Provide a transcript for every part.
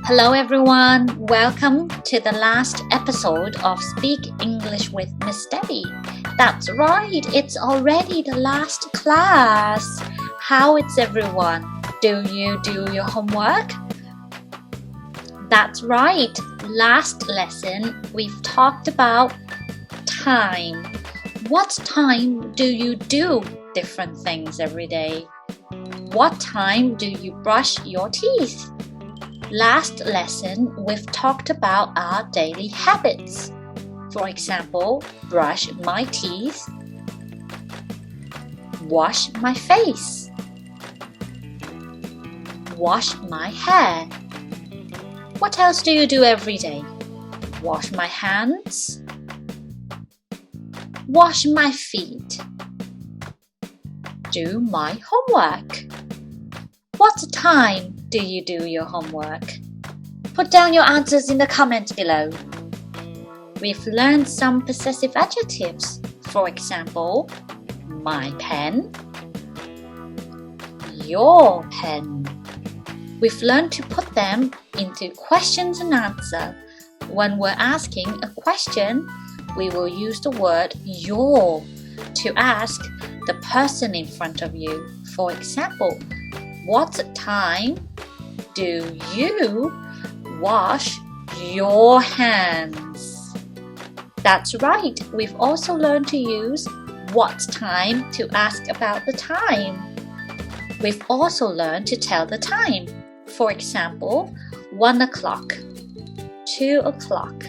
Hello everyone, welcome to the last episode of Speak English with Miss Debby. That's right, it's already the last class. How is everyone? Do you do your homework? That's right, last lesson we've talked about time. What time do you do different things every day? What time do you brush your teeth? Last lesson, we've talked about our daily habits. For example, brush my teeth, wash my face, wash my hair. What else do you do every day? Wash my hands, wash my feet, do my homework. What time do you do your homework? Put down your answers in the comments below. We've learned some possessive adjectives. For example, my pen, your pen. We've learned to put them into questions and answer. When we're asking a question, we will use the word your to ask the person in front of you. For example, what time do you wash your hands? That's right, we've also learned to use what time to ask about the time. We've also learned to tell the time. For example, 1 o'clock, 2 o'clock.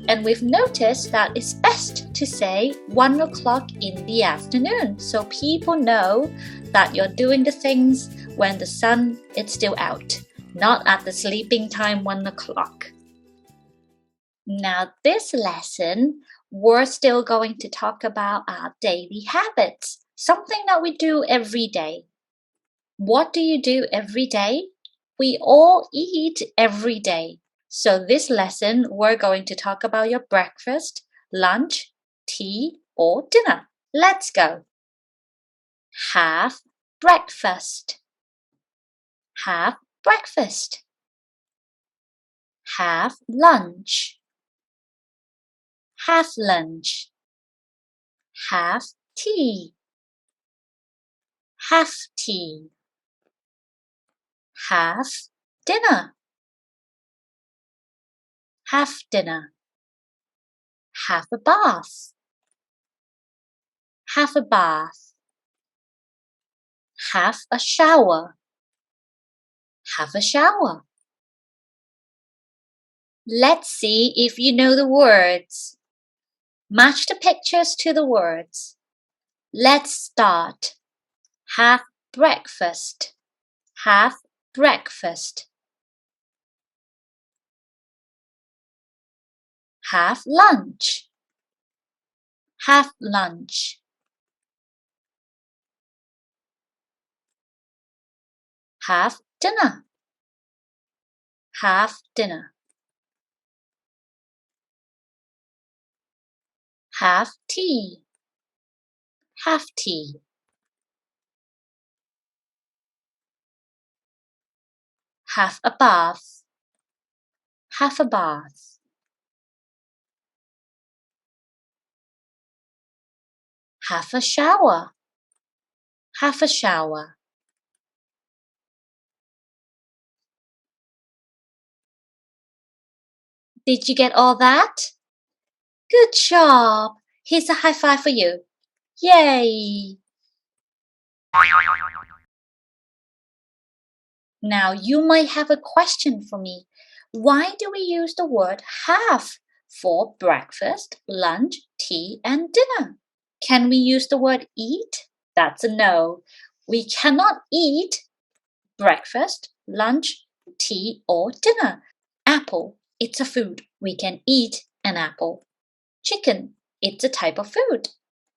And we've noticed that it's best to say 1 o'clock in the afternoon so people know that you're doing the things when the sun is still out, not at the sleeping time 1 o'clock. Now this lesson, we're still going to talk about our daily habits, something that we do every day. What do you do every day? We all eat every day. So this lesson, we're going to talk about your breakfast, lunch, tea, or dinner. Let's go. Have breakfast. Have breakfast. Have lunch. Have lunch. Have tea. Have tea. Have dinner. Have dinner. Have a bath. Have a bath. Have a shower. Have a shower. Let's see if you know the words. Match the pictures to the words. Let's start. Have breakfast. Have breakfast. Have lunch. Have lunch. Have dinner. Have dinner. Have tea. Have tea. Have a bath. Have a bath. Have a shower. Have a shower. Did you get all that? Good job. Here's a high five for you. Yay! Now you might have a question for me. Why do we use the word have for breakfast, lunch, tea, and dinner? Can we use the word eat? That's a no. We cannot eat breakfast, lunch, tea, or dinner. Apple, it's a food. We can eat an apple. Chicken, it's a type of food.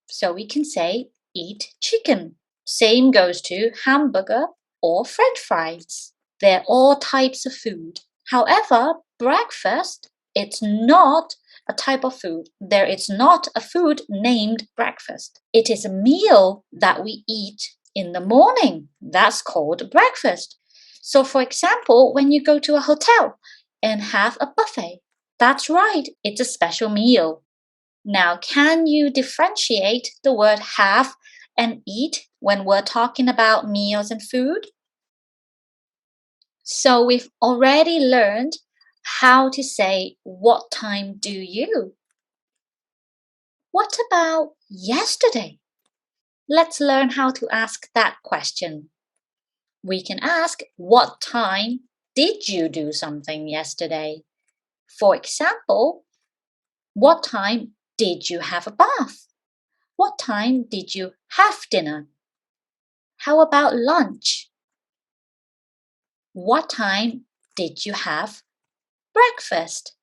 So we can say eat chicken. Same goes to hamburger or French fries. They're all types of food. However, breakfast, it's not a type of food. There is not a food named breakfast. It is a meal that we eat in the morning. That's called breakfast. So for example, when you go to a hotel and have a buffet, that's right, it's a special meal. Now, can you differentiate the word have and eat when we're talking about meals and food? So we've already learned how to say, what time do you? What about yesterday? Let's learn how to ask that question. We can ask, what time did you do something yesterday? For example, what time did you have a bath? What time did you have dinner? How about lunch? What time did you have breakfast?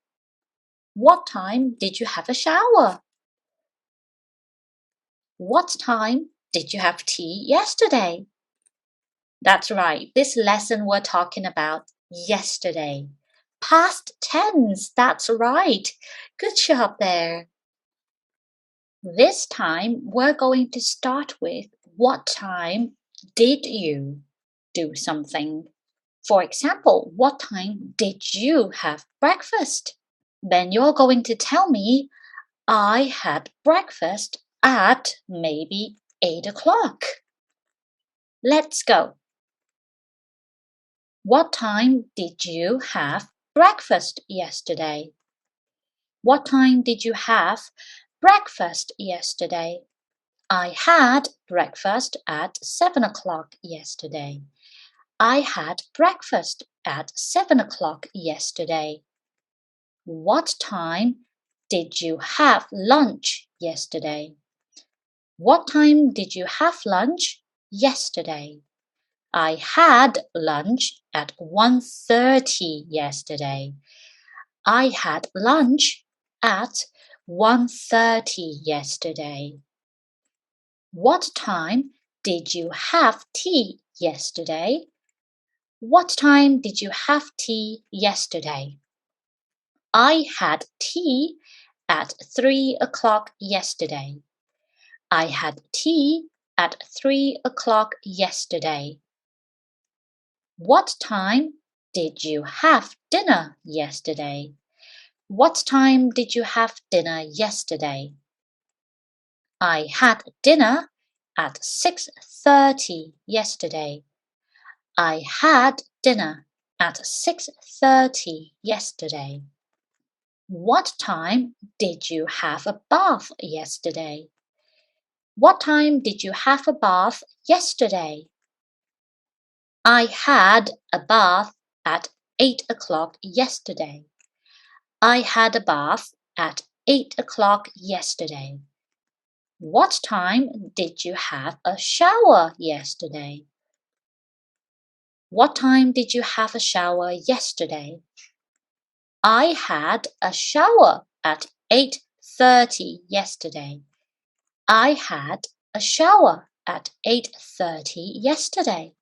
What time did you have a shower? What time did you have tea yesterday? That's right, this lesson we're talking about yesterday. Past tense, that's right. Good job there. This time we're going to start with what time did you do something? For example, what time did you have breakfast? Then you're going to tell me, I had breakfast at maybe 8 o'clock. Let's go. What time did you have breakfast yesterday? What time did you have breakfast yesterday? I had breakfast at 7 o'clock yesterday. I had breakfast at 7 o'clock yesterday. What time did you have lunch yesterday? What time did you have lunch yesterday? I had lunch at 1:30 yesterday. I had lunch at 1:30 yesterday. What time did you have tea yesterday? What time did you have tea yesterday? I had tea at 3 o'clock yesterday. I had tea at 3 o'clock yesterday. What time did you have dinner yesterday? What time did you have dinner yesterday? I had dinner at 6:30 yesterday. I had dinner at 6:30 yesterday. What time did you have a bath yesterday? What time did you have a bath yesterday? I had a bath at 8 o'clock yesterday. I had a bath at 8 o'clock yesterday. What time did you have a shower yesterday? What time did you have a shower yesterday? I had a shower at 8:30 yesterday. I had a shower at 8:30 yesterday.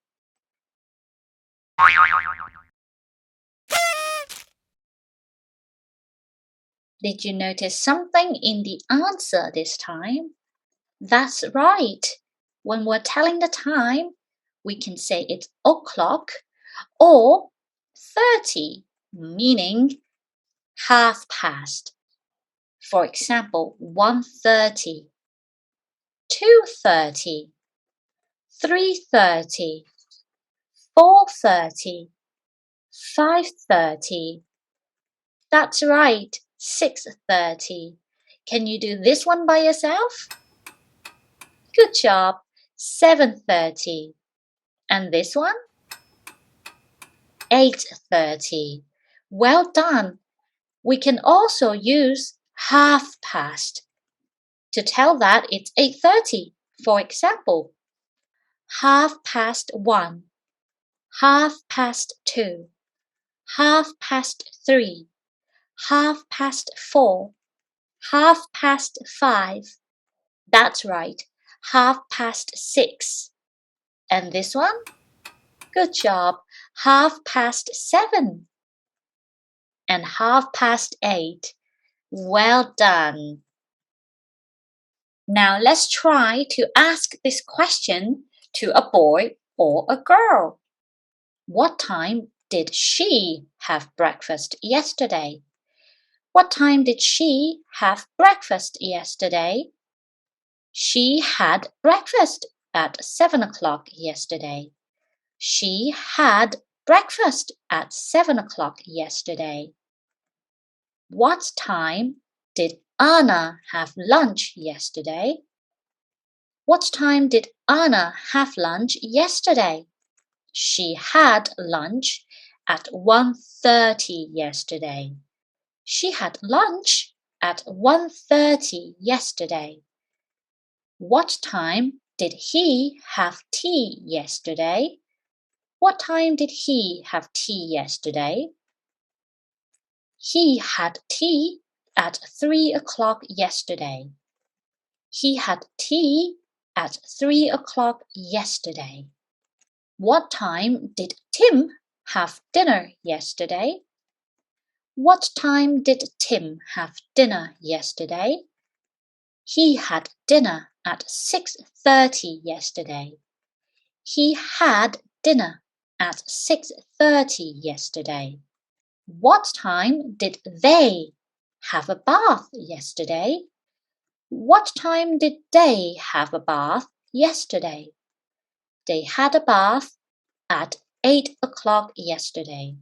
Did you notice something in the answer this time? That's right. When we're telling the time, we can say it's o'clock or 30, meaning half past. For example, 1:30, 2:30, 3:30, 4:30, 5:30. That's right, 6:30. Can you do this one by yourself? Good job, 7:30. And this one? 8:30. Well done. We can also use half past to tell that it's 8:30. For example, 1:30, 2:30, 3:30, 4:30, 5:30. That's right, 6:30. And this one? Good job, 7:30. And 8:30. Well done. Now let's try to ask this question to a boy or a girl. What time did she have breakfast yesterday? What time did she have breakfast yesterday? She had breakfast at 7 o'clock yesterday. She had breakfast at 7 o'clock yesterday. What time did Anna have lunch yesterday? What time did Anna have lunch yesterday? She had lunch at 1:30 yesterday. She had lunch at 1:30 yesterday. What time did he have tea yesterday? What time did he have tea yesterday? He had tea at 3 o'clock yesterday. He had tea at 3 o'clock yesterday. What time did Tim have dinner yesterday? What time did Tim have dinner yesterday? He had dinner at 6:30 yesterday. He had dinner at 6:30 yesterday. What time did they have a bath yesterday? What time did they have a bath yesterday? They had a bath at 8 o'clock yesterday.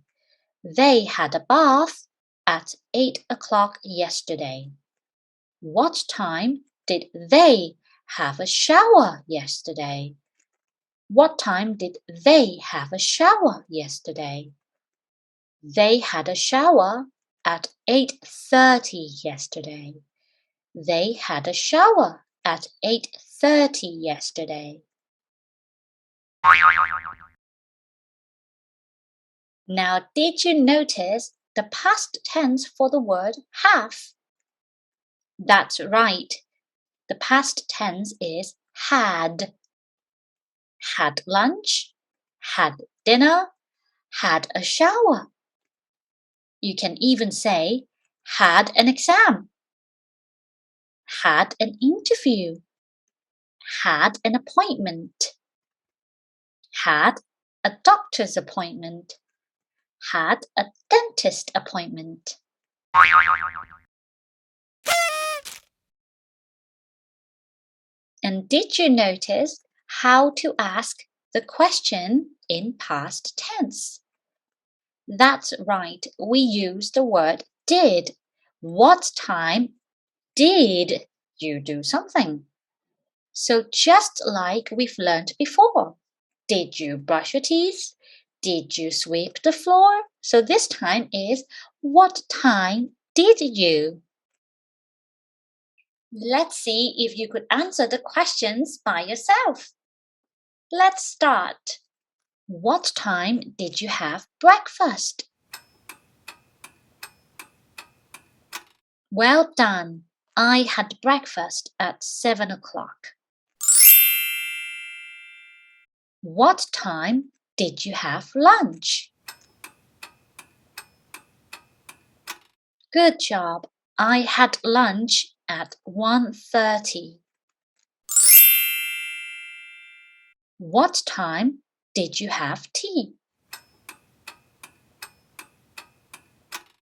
They had a bath at 8 o'clock yesterday. What time did they have a shower yesterday? What time did they have a shower yesterday? They had a shower at 8:30 yesterday. They had a shower at 8:30 yesterday. Now, did you notice the past tense for the word have? That's right. The past tense is had. Had lunch, had dinner, had a shower. You can even say had an exam, had an interview, had an appointment, had a doctor's appointment, had a dentist appointment. And did you notice how to ask the question in past tense? That's right, we use the word did. What time did you do something? So just like we've learned before, did you brush your teeth? Did you sweep the floor? So this time is what time did you? Let's see if you could answer the questions by yourself. Let's start. What time did you have breakfast? Well done. I had breakfast at 7 o'clock. What time did you have lunch? Good job. I had lunch at 1:30. What time did you have tea?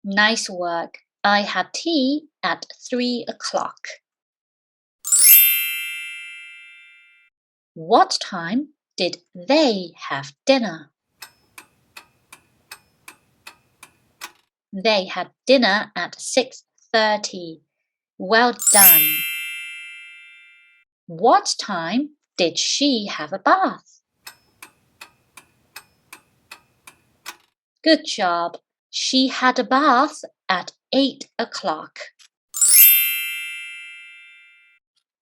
Nice work. I had tea at 3 o'clock. What time did they have dinner? They had dinner at 6:30. Well done. What time did she have a bath? Good job. She had a bath at 8 o'clock.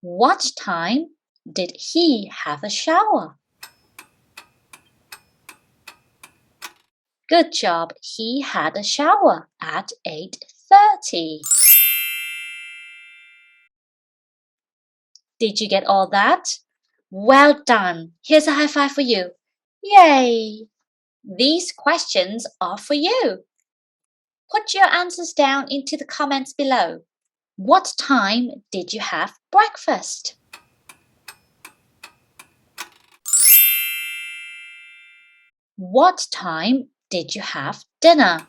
What time did he have a shower? Good job. He had a shower at 8:30. Did you get all that? Well done. Here's a high five for you. Yay! These questions are for you. Put your answers down into the comments below. What time did you have breakfast? What time did you have dinner?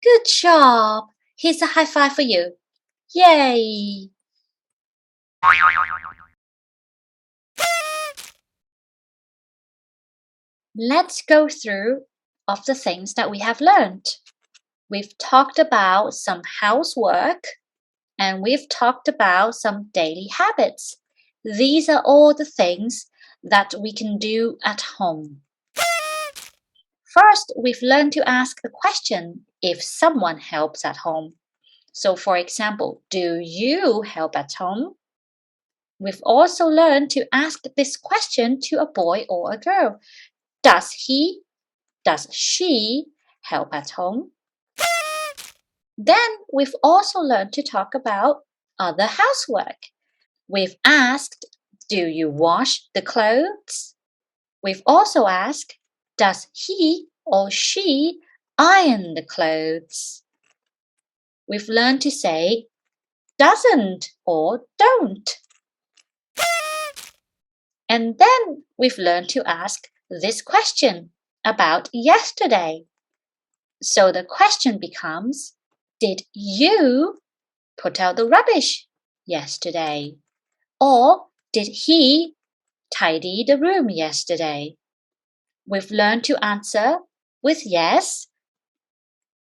Good job! Here's a high five for you. Yay! Let's go through of the things that we have learned. We've talked about some housework and we've talked about some daily habits. These are all the things that we can do at home. First, we've learned to ask a question if someone helps at home. So, for example, do you help at home? We've also learned to ask this question to a boy or a girl. Does he, does she help at home? Then we've also learned to talk about other housework. We've asked, do you wash the clothes? We've also asked, does he or she iron the clothes? We've learned to say doesn't or don't. And then we've learned to ask this question about yesterday. So the question becomes, did you put out the rubbish yesterday? Or did he tidy the room yesterday? We've learned to answer with yes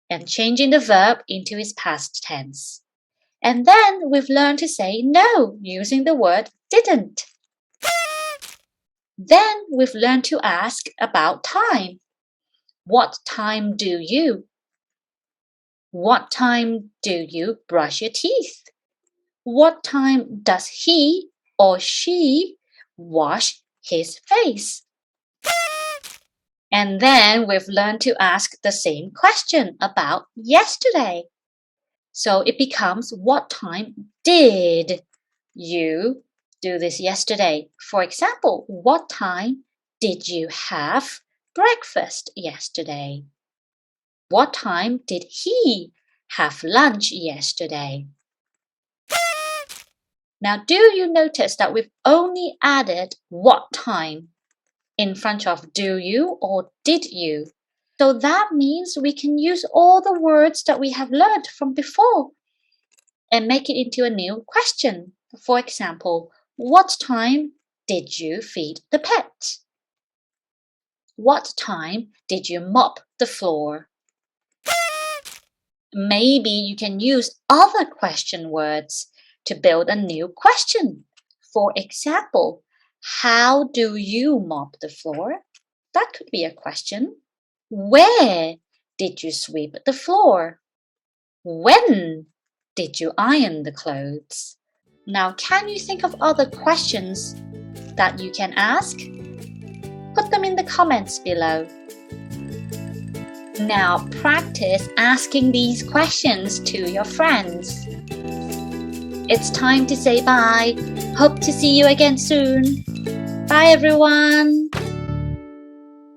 and changing the verb into its past tense. And then we've learned to say no using the word didn't. Then we've learned to ask about time. What time do you? What time do you brush your teeth? What time does he or she wash his face? And then we've learned to ask the same question about yesterday. So it becomes, what time did you do this yesterday? For example, what time did you have breakfast yesterday? What time did he have lunch yesterday? Now, do you notice that we've only added what time in front of do you or did you? So that means we can use all the words that we have learned from before and make it into a new question. For example, what time did you feed the pet? What time did you mop the floor? Maybe you can use other question words to build a new question. For example, how do you mop the floor? That could be a question. Where did you sweep the floor? When did you iron the clothes? Now, can you think of other questions that you can ask? Put them in the comments below. Now, practice asking these questions to your friends. It's time to say bye. Hope to see you again soon. Bye, everyone.